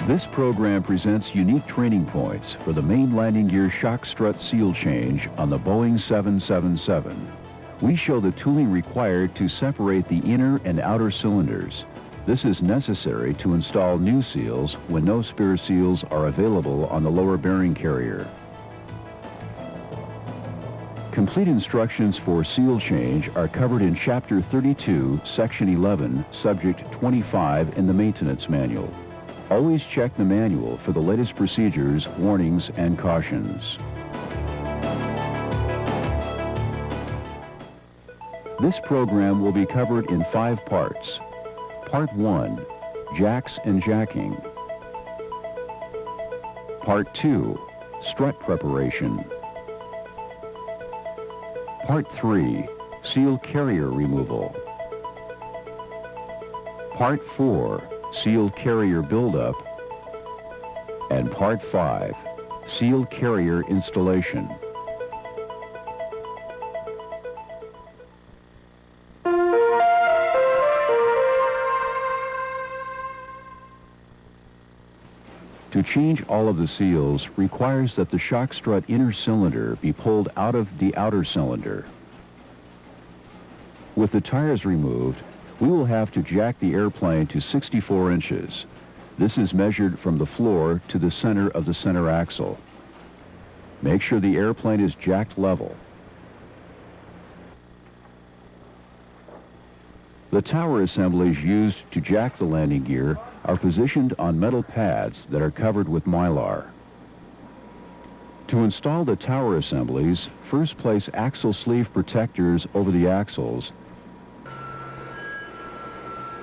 This program presents unique training points for the main landing gear shock strut seal change on the Boeing 777. We show the tooling required to separate the inner and outer cylinders. This is necessary to install new seals when no spare seals are available on the lower bearing carrier. Complete instructions for seal change are covered in Chapter 32, Section 11, Subject 25 in the Maintenance Manual. Always check the manual for the latest procedures, warnings, and cautions. This program will be covered in 5 parts. Part 1, jacks and jacking. Part 2, strut preparation. Part 3, seal carrier removal. Part 4, seal carrier buildup. And Part 5, seal carrier installation. To change all of the seals requires that the shock strut inner cylinder be pulled out of the outer cylinder. With the tires removed, we will have to jack the airplane to 64 inches. This is measured from the floor to the center of the center axle. Make sure the airplane is jacked level. The tower assemblies used to jack the landing gear are positioned on metal pads that are covered with mylar. To install the tower assemblies, first place axle sleeve protectors over the axles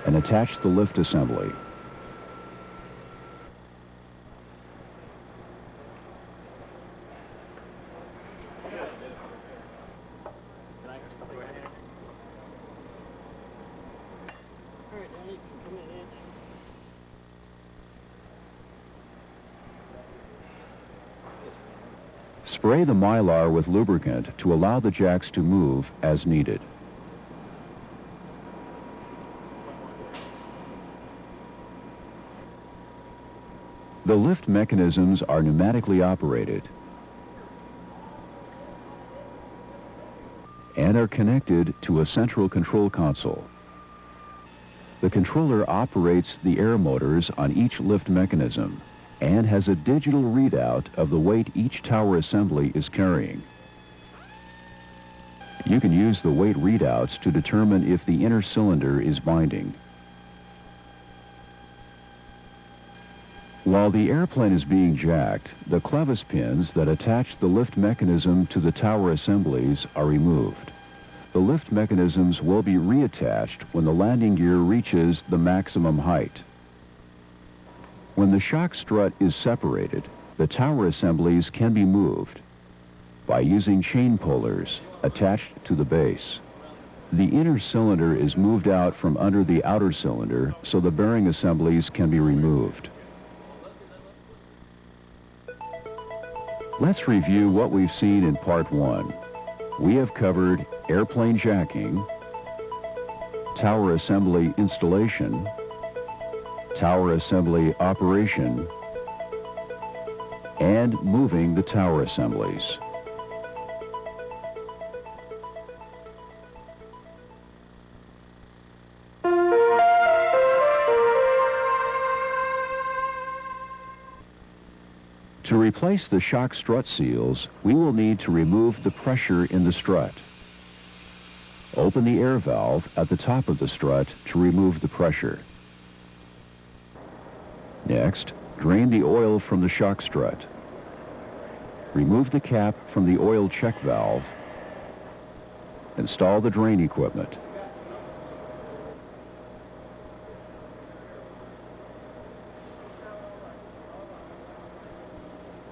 and attach the lift assembly. Spray the mylar with lubricant to allow the jacks to move as needed. The lift mechanisms are pneumatically operated and are connected to a central control console. The controller operates the air motors on each lift mechanism and has a digital readout of the weight each tower assembly is carrying. You can use the weight readouts to determine if the inner cylinder is binding. While the airplane is being jacked, the clevis pins that attach the lift mechanism to the tower assemblies are removed. The lift mechanisms will be reattached when the landing gear reaches the maximum height. When the shock strut is separated, the tower assemblies can be moved by using chain pullers attached to the base. The inner cylinder is moved out from under the outer cylinder so the bearing assemblies can be removed. Let's review what we've seen in Part 1. We have covered airplane jacking, tower assembly installation, tower assembly operation, and moving the tower assemblies. To replace the shock strut seals, we will need to remove the pressure in the strut. Open the air valve at the top of the strut to remove the pressure. Next, drain the oil from the shock strut. Remove the cap from the oil check valve. Install the drain equipment.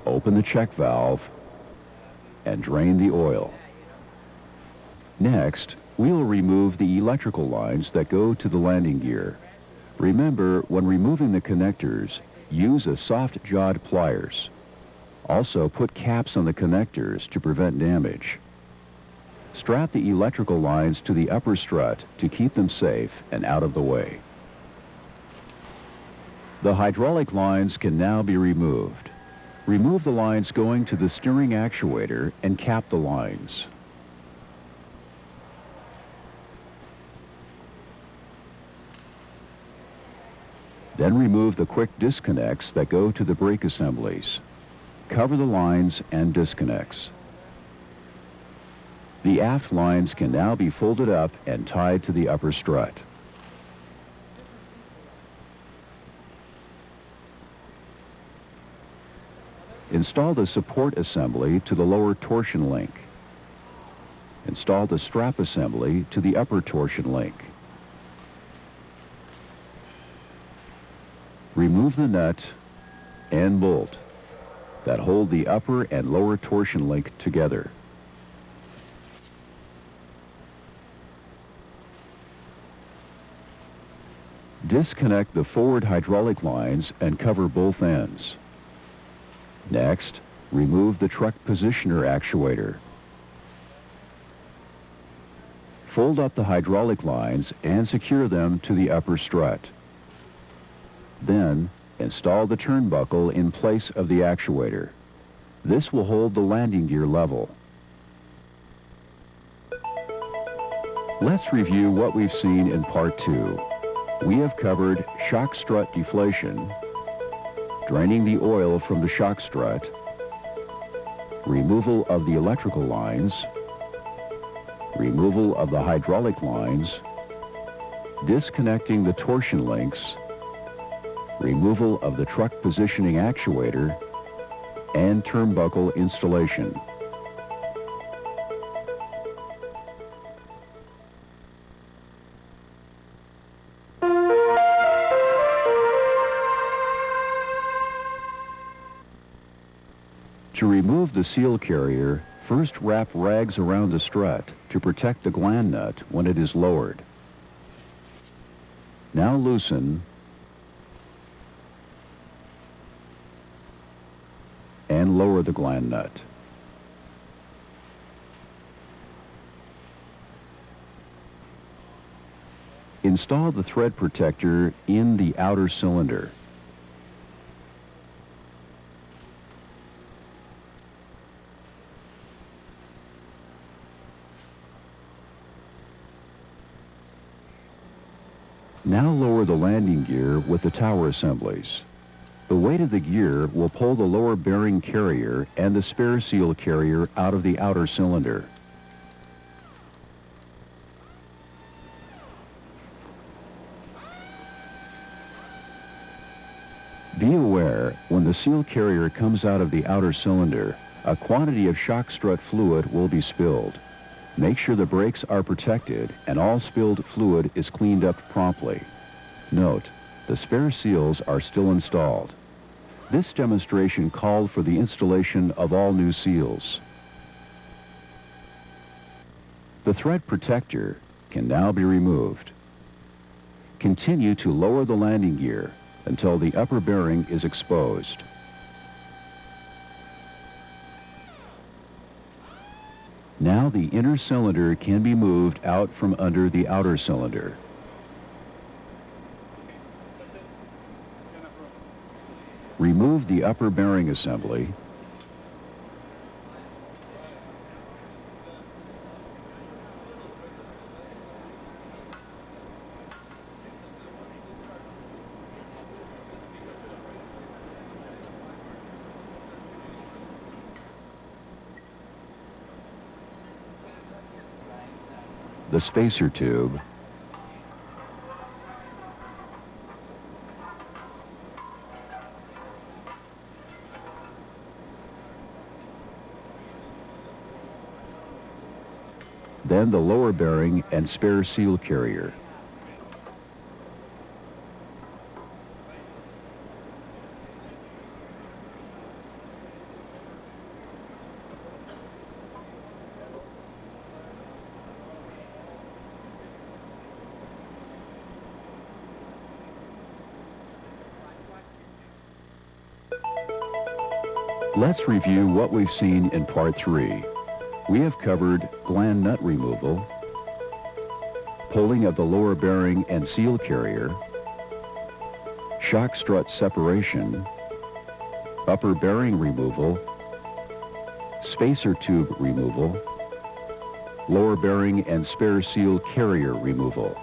Open the check valve and drain the oil. Next, we'll remove the electrical lines that go to the landing gear. Remember, when removing the connectors, use a soft-jawed pliers. Also, put caps on the connectors to prevent damage. Strap the electrical lines to the upper strut to keep them safe and out of the way. The hydraulic lines can now be removed. Remove the lines going to the steering actuator and cap the lines. Then remove the quick disconnects that go to the brake assemblies. Cover the lines and disconnects. The aft lines can now be folded up and tied to the upper strut. Install the support assembly to the lower torsion link. Install the strap assembly to the upper torsion link. Remove the nut and bolt that hold the upper and lower torsion link together. Disconnect the forward hydraulic lines and cover both ends. Next, remove the truck positioner actuator. Fold up the hydraulic lines and secure them to the upper strut. Then, install the turnbuckle in place of the actuator. This will hold the landing gear level. Let's review what we've seen in Part 2. We have covered shock strut deflation, draining the oil from the shock strut, removal of the electrical lines, removal of the hydraulic lines, disconnecting the torsion links, removal of the truck positioning actuator, and turnbuckle installation. To remove the seal carrier, first wrap rags around the strut to protect the gland nut when it is lowered. Now loosen and lower the gland nut. Install the thread protector in the outer cylinder. Now lower the landing gear with the tower assemblies. The weight of the gear will pull the lower bearing carrier and the spare seal carrier out of the outer cylinder. Be aware, when the seal carrier comes out of the outer cylinder, a quantity of shock strut fluid will be spilled. Make sure the brakes are protected and all spilled fluid is cleaned up promptly. Note, the spare seals are still installed. This demonstration called for the installation of all new seals. The thread protector can now be removed. Continue to lower the landing gear until the upper bearing is exposed. Now the inner cylinder can be moved out from under the outer cylinder. Remove the upper bearing assembly. The spacer tube, then the lower bearing and spare seal carrier. Let's review what we've seen in Part 3. We have covered gland nut removal, pulling of the lower bearing and seal carrier, shock strut separation, upper bearing removal, spacer tube removal, lower bearing and spare seal carrier removal.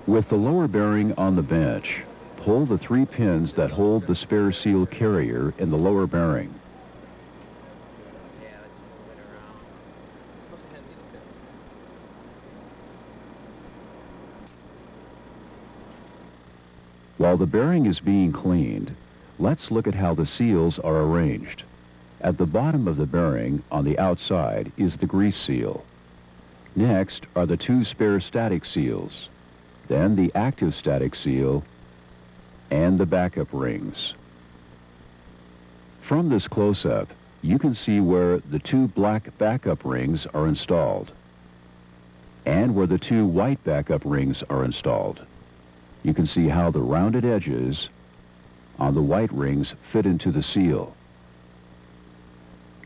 With the lower bearing on the bench, pull the 3 pins that hold the spare seal carrier in the lower bearing. While the bearing is being cleaned, let's look at how the seals are arranged. At the bottom of the bearing, on the outside, is the grease seal. Next are the 2 spare static seals, then the active static seal, and the backup rings. From this close-up, you can see where the 2 black backup rings are installed, and where the 2 white backup rings are installed. You can see how the rounded edges on the white rings fit into the seal.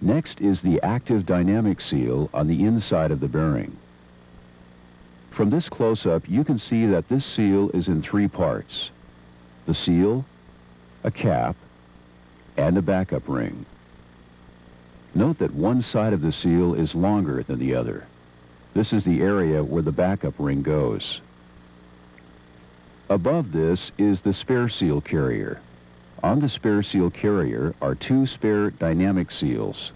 Next is the active dynamic seal on the inside of the bearing. From this close-up, you can see that this seal is in 3 parts: the seal, a cap, and a backup ring. Note that one side of the seal is longer than the other. This is the area where the backup ring goes. Above this is the spare seal carrier. On the spare seal carrier are 2 spare dynamic seals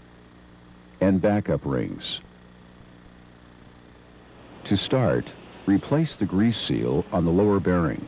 and backup rings. To start, replace the grease seal on the lower bearing.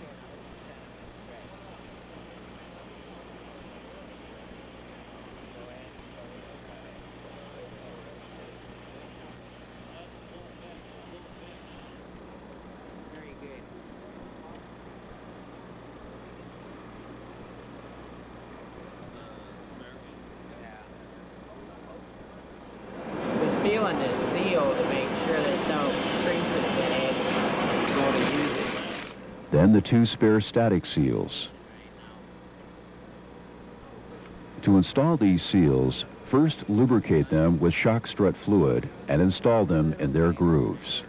Feeling this seal to make sure there's no creases in it. Go to use it. Then the 2 spare static seals. To install these seals, first lubricate them with shock strut fluid and install them in their grooves.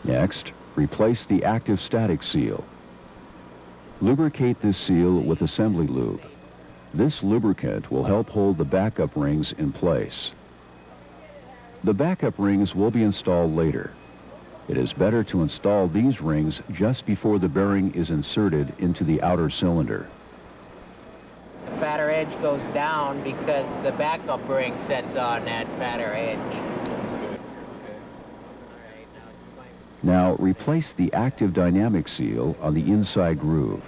Next, replace the active static seal. Lubricate this seal with assembly lube. This lubricant will help hold the backup rings in place. The backup rings will be installed later. It is better to install these rings just before the bearing is inserted into the outer cylinder. The fatter edge goes down because the backup ring sets on that fatter edge. Now replace the active dynamic seal on the inside groove.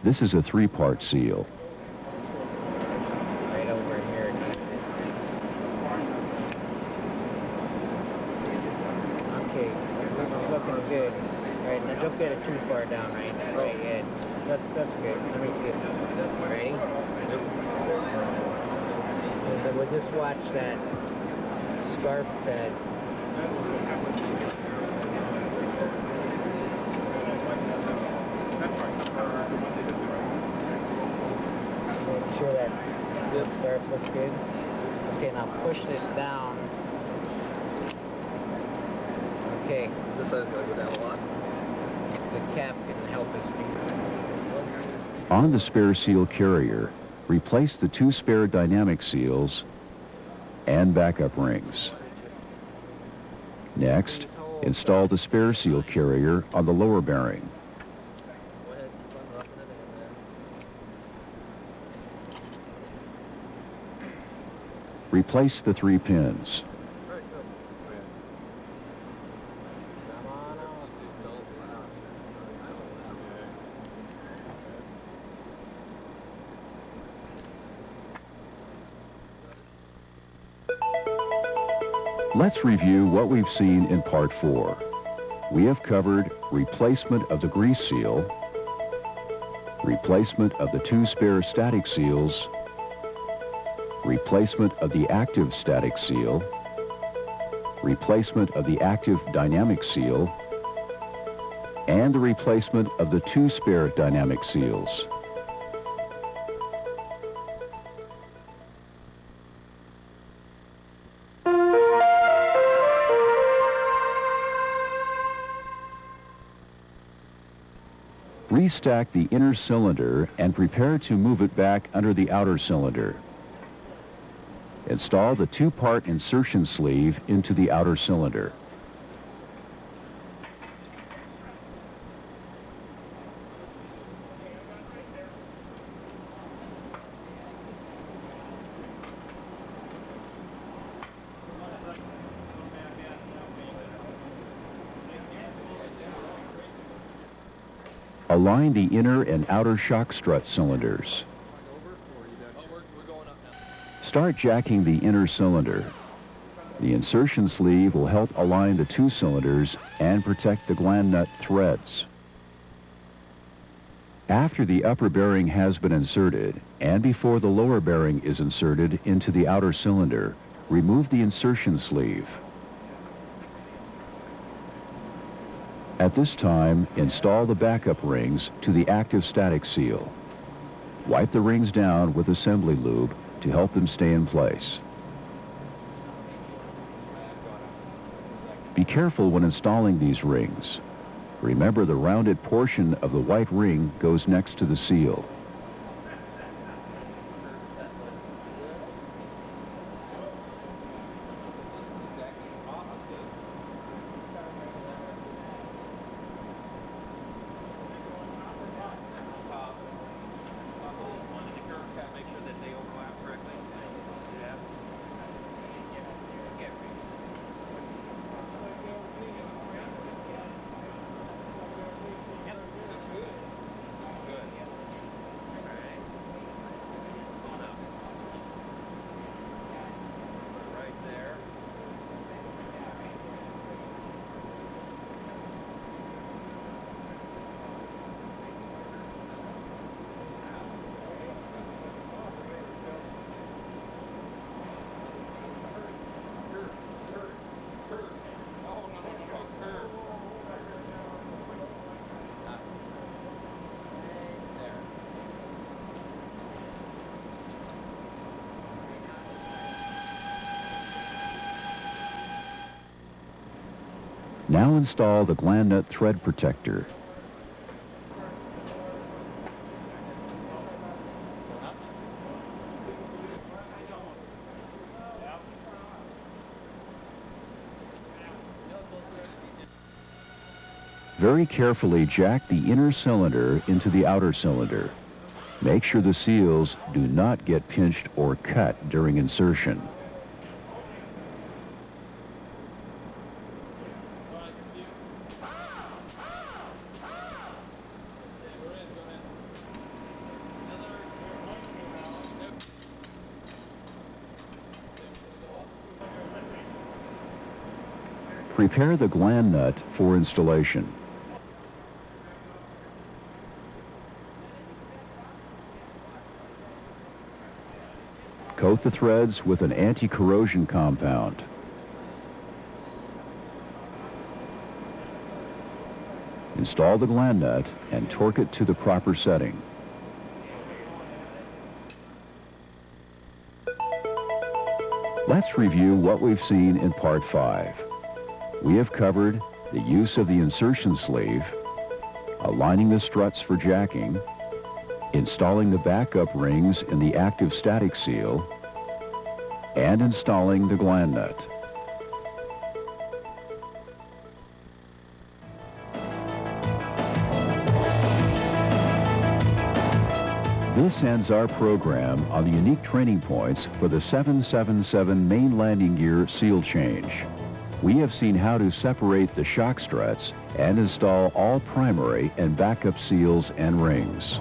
This is a 3-part seal. Right over here needs it. Okay, this is looking good. Alright, now don't get it too far down right now. Right, yeah. That's good. Let me feel it. Ready? And then we'll just watch that scarf pad. Make sure that the scarf looks good. Okay, now push this down. Okay. This side's gotta go down a lot. The cap can help us do that. On the spare seal carrier, replace the 2 spare dynamic seals and backup rings. Next, install the spare seal carrier on the lower bearing. Replace the 3 pins. Let's review what we've seen in Part 4. We have covered replacement of the grease seal, replacement of the 2 spare static seals, replacement of the active static seal, replacement of the active dynamic seal, and the replacement of the 2 spare dynamic seals. Restack the inner cylinder and prepare to move it back under the outer cylinder. Install the 2-part insertion sleeve into the outer cylinder. Align the inner and outer shock strut cylinders. Start jacking the inner cylinder. The insertion sleeve will help align the 2 cylinders and protect the gland nut threads. After the upper bearing has been inserted, and before the lower bearing is inserted into the outer cylinder, remove the insertion sleeve. At this time, install the backup rings to the active static seal. Wipe the rings down with assembly lube to help them stay in place. Be careful when installing these rings. Remember, the rounded portion of the white ring goes next to the seal. Now install the gland nut thread protector. Very carefully jack the inner cylinder into the outer cylinder. Make sure the seals do not get pinched or cut during insertion. Prepare the gland nut for installation. Coat the threads with an anti-corrosion compound. Install the gland nut and torque it to the proper setting. Let's review what we've seen in Part 5. We have covered the use of the insertion sleeve, aligning the struts for jacking, installing the backup rings in the active static seal, and installing the gland nut. This ends our program on the unique training points for the 777 main landing gear seal change. We have seen how to separate the shock struts and install all primary and backup seals and rings.